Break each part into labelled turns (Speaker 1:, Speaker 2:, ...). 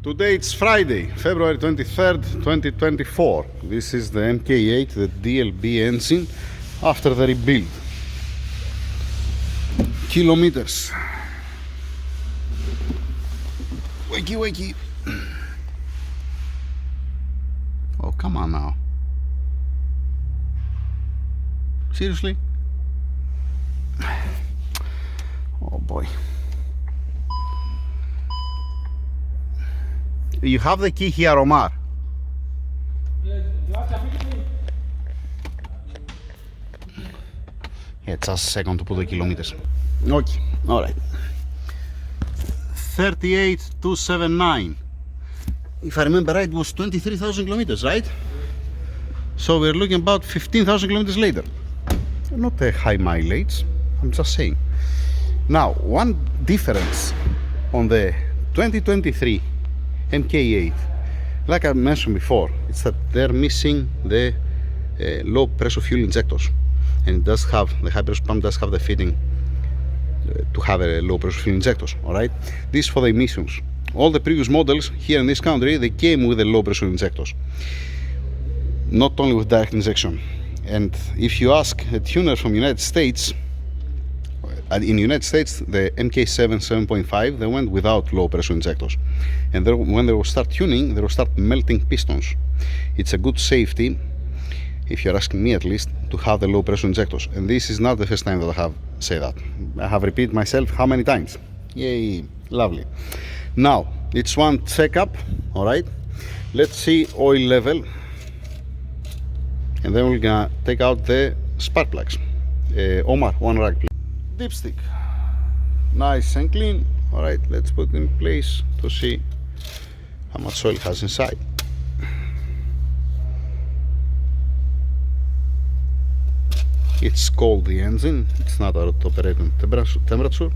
Speaker 1: Today it's Friday, February 23rd, 2024. This is the MK8, the DLB engine after the rebuild. Kilometers. Wakey, wakey. Oh, come on now. Seriously? Oh boy. You have the key here, Omar. Yeah, just a second to put the kilometers. Okay, alright. 38,279. If I remember right, it was 23,000 kilometers, right? So we're looking about 15,000 kilometers later. Not a high mileage, I'm just saying. Now, one difference on the 2023 MK8, like I mentioned before, it's that they're missing the low pressure fuel injectors, and it does have, the high pressure pump does have the fitting to have a low pressure fuel injectors. All right, this is for the emissions. All the previous models here in this country, they came with the low pressure injectors, not only with direct injection. And if you ask a tuner from United States, in United States, the MK7 7.5, they went without low pressure injectors, and when they will start tuning, they will start melting pistons. It's a good safety, if you're asking me at least, to have the low pressure injectors. And this is not the first time that I have said that. I have repeated myself how many times? Yay, lovely. Now it's one checkup. All right, let's see oil level, and then we're gonna take out the spark plugs. Omar, one rag please. Dipstick, nice and clean. All right, let's put it in place to see how much oil it has inside. It's cold, the engine, it's not at operating temperature.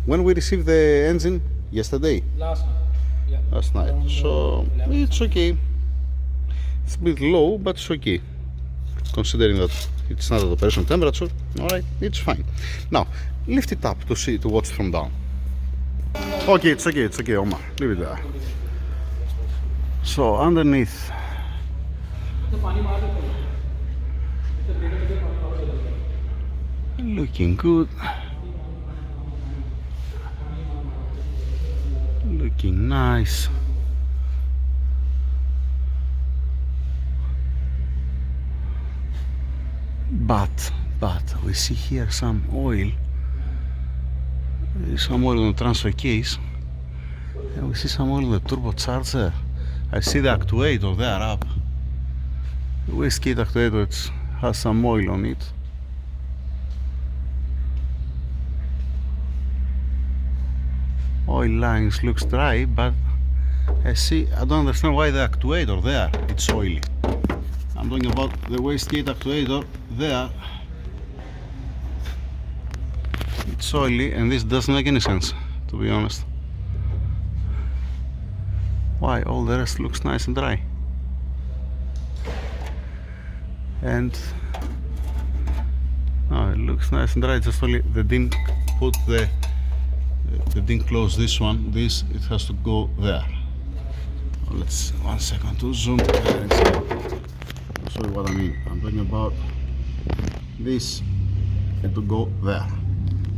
Speaker 1: When we received the engine? Yesterday?
Speaker 2: Last night, yeah.
Speaker 1: Last night, so it's okay. It's a bit low, but it's okay, considering that it's not at operation temperature. All right, it's fine. Now lift it up to see, to watch from down. Okay, it's okay, Omar, leave it there. So underneath, looking good, looking nice. But we see here some oil. There's some oil on the transfer case, and we see some oil on the turbocharger. I see the actuator there up. The wastegate actuator, it has some oil on it. Oil lines looks dry, but I don't understand why the actuator there, it's oily. I'm talking about the wastegate actuator there. It's oily, and this doesn't make any sense, to be honest. Why all the rest looks nice and dry? And no, it looks nice and dry, just only they didn't put they didn't close this one. This, it has to go there. Let's 1 second to zoom there inside. I'll show you what I mean. I'm talking about this and to go there.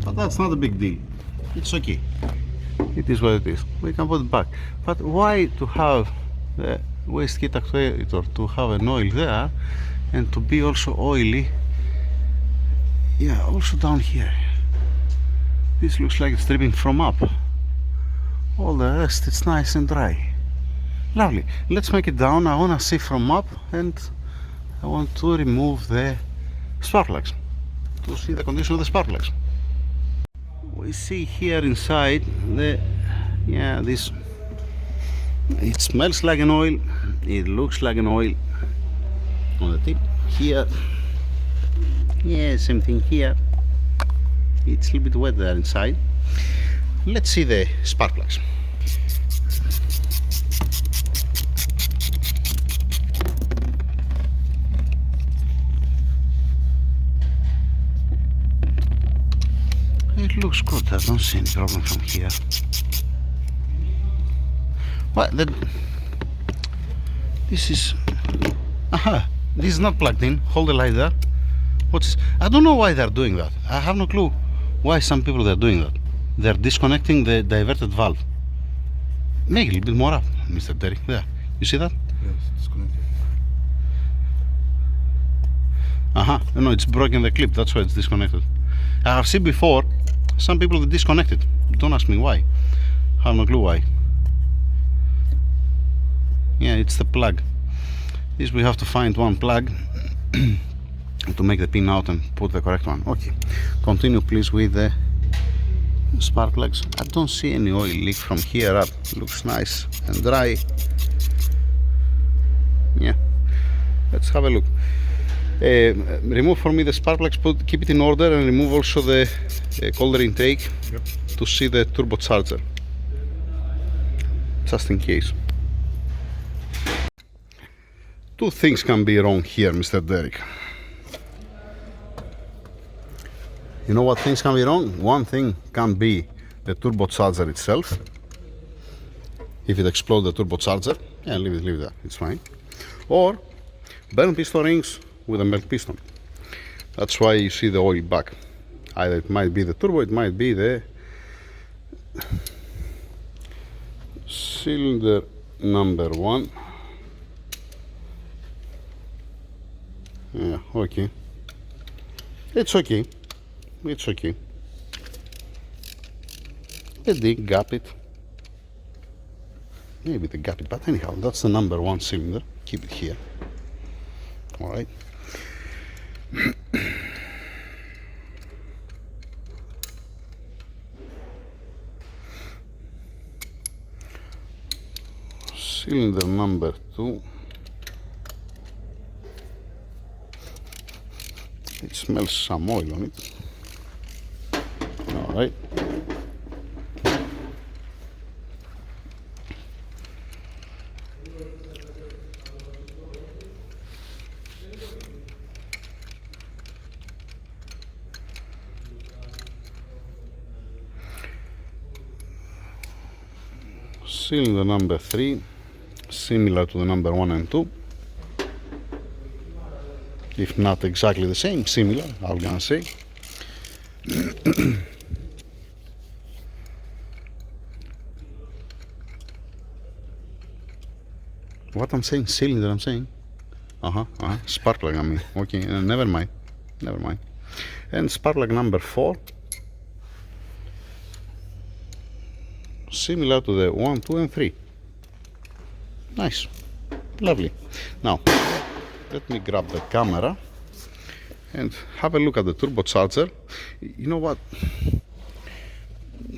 Speaker 1: But that's not a big deal. It's okay. It is what it is. We can put it back. But why to have the wastegate actuator to have an oil there and to be also oily? Yeah, also down here. This looks like it's dripping from up. All the rest, it's nice and dry. Lovely. Let's make it down. I want to see from up, and I want to remove the spark plugs to see the condition of the spark plugs. We see here inside this, it smells like an oil, it looks like an oil on the tip here. Yeah, same thing here. It's a little bit wet there inside. Let's see the spark plugs. It looks good, I don't see any problem from here. What? This is... Aha! This is not plugged in. Hold the light there. What's... I don't know why they're doing that. I have no clue why some people are doing that. They're disconnecting the diverted valve. Make it a little bit more up, Mr. Derek. There. You see that?
Speaker 2: Yes, disconnected.
Speaker 1: Aha. No, it's broken the clip. That's why it's disconnected. I have seen before some people that disconnect it. Don't ask me why. I have no clue why. Yeah, it's the plug. This we have to find one plug to make the pin out and put the correct one. Okay. Continue please with the spark plugs. I don't see any oil leak from here up. Looks nice and dry. Yeah. Let's have a look. Remove for me the spark plugs, keep it in order, and remove also the colder intake.
Speaker 2: Yep.
Speaker 1: To see the turbocharger, just in case. Two things can be wrong here, Mr. Derek. You know what things can be wrong? One thing can be the turbocharger itself. If it explodes the turbocharger, yeah, leave it there, it's fine. Or burn piston rings with a melt piston. That's why you see the oil back. Either it might be the turbo, it might be the cylinder number 1. Yeah, okay. It's okay. It's okay. They gap it. Maybe they gap it, but anyhow, that's the number 1 cylinder. Keep it here. Alright. Cylinder number 2. It smells some oil on it. Alright. Cylinder number 3, similar to the number 1 and 2. If not exactly the same, similar, I'm gonna say. What I'm saying, cylinder, I'm saying. Spark plug, I mean. Okay, never mind. And spark plug number 4. Similar to the 1, 2, and 3. Nice. Lovely. Now, let me grab the camera and have a look at the turbocharger. You know what?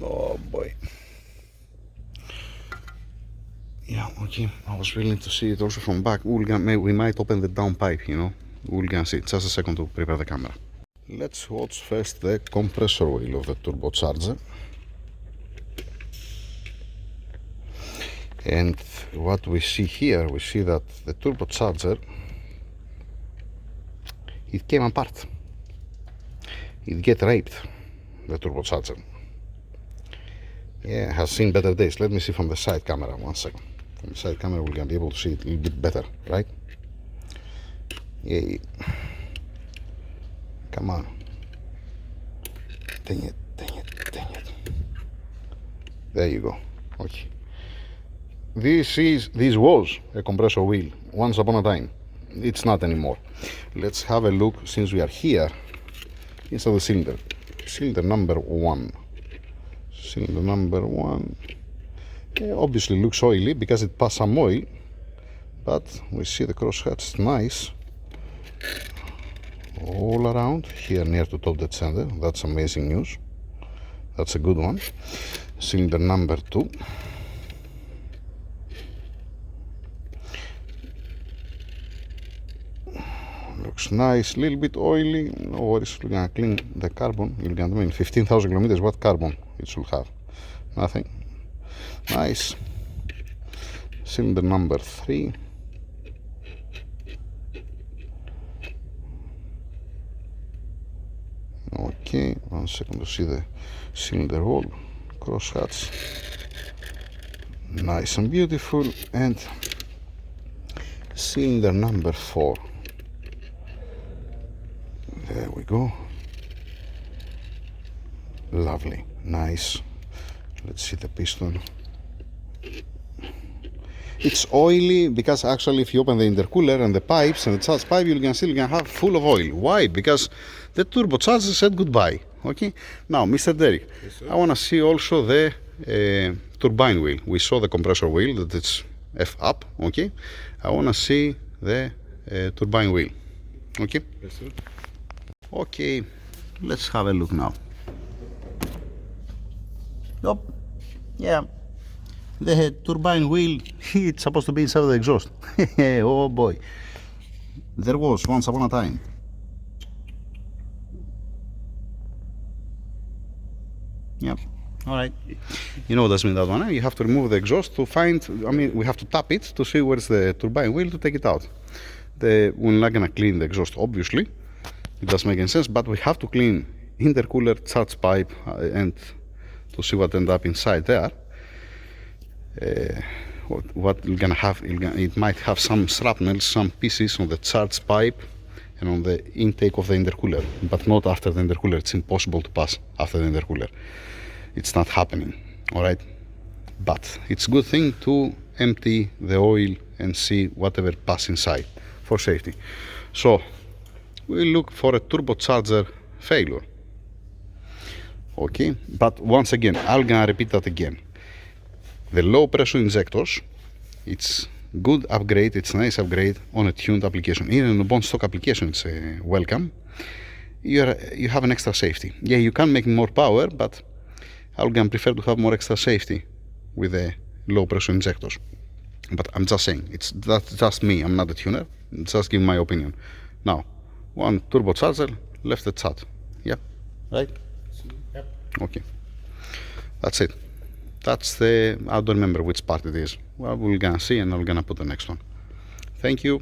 Speaker 1: Oh boy. Yeah, okay. I was willing to see it also from back. We might open the downpipe, you know. We're gonna see. Just a second to prepare the camera. Let's watch first the compressor oil of the turbocharger. And what we see here, we see that the turbocharger, it came apart. It get raped, the turbocharger. Yeah, has seen better days. Let me see from the side camera, 1 second. From the side camera we're gonna be able to see it a little bit better, right? Yeah. Come on. Dang it. There you go. Okay. This was a compressor wheel once upon a time. It's not anymore. Let's have a look, since we are here, inside the cylinder. Cylinder number 1. Cylinder number 1. Yeah, obviously looks oily because it passed some oil, but we see the crosshatch nice all around here near to top dead center. That's amazing news. That's a good one. Cylinder number 2. Looks nice, little bit oily, no worries. We're gonna clean the carbon. You're gonna mean 15,000 kilometers. What carbon it should have? Nothing. Nice. Cylinder number 3. Okay, 1 second to see the cylinder wall. Crosshatch. nice and beautiful. And cylinder number 4. There we go. Lovely, nice. Let's see the piston. It's oily because actually if you open the intercooler and the pipes and the charge pipe, you're gonna have full of oil. Why? Because the turbocharger said goodbye. Okay. Now, Mr. Derek, yes, I want to see also the turbine wheel. We saw the compressor wheel that it's F up. Okay. I want to see the turbine wheel. Okay.
Speaker 2: Yes, sir.
Speaker 1: Okay. Let's have a look now. Yep. Yeah. The turbine wheel, it's supposed to be inside of the exhaust. Oh boy. There was once upon a time. Yep. All right. You know what does mean that one, eh? You have to remove the exhaust to find, we have to tap it to see where's the turbine wheel to take it out. We're not gonna clean the exhaust, obviously. It doesn't make any sense, but we have to clean intercooler, charge pipe, and to see what end up inside there. What we're gonna have, it might have some shrapnel, some pieces on the charge pipe and on the intake of the intercooler, but not after the intercooler. It's impossible to pass after the intercooler. It's not happening. All right, but it's a good thing to empty the oil and see whatever pass inside for safety. So we look for a turbocharger failure. Okay, but once again, I'm gonna repeat that again. The low pressure injectors, it's good upgrade, it's a nice upgrade on a tuned application. Even on a bone stock application, it's welcome. You have an extra safety. Yeah, you can make more power, but I'm gonna prefer to have more extra safety with the low pressure injectors. But I'm just saying, that's just me, I'm not a tuner, just giving my opinion. Now, one turbocharger, left the chat. Yeah, right?
Speaker 2: Yep.
Speaker 1: Okay, that's it. That's I don't remember which part it is. Well, we're gonna see and I'm gonna put the next one. Thank you.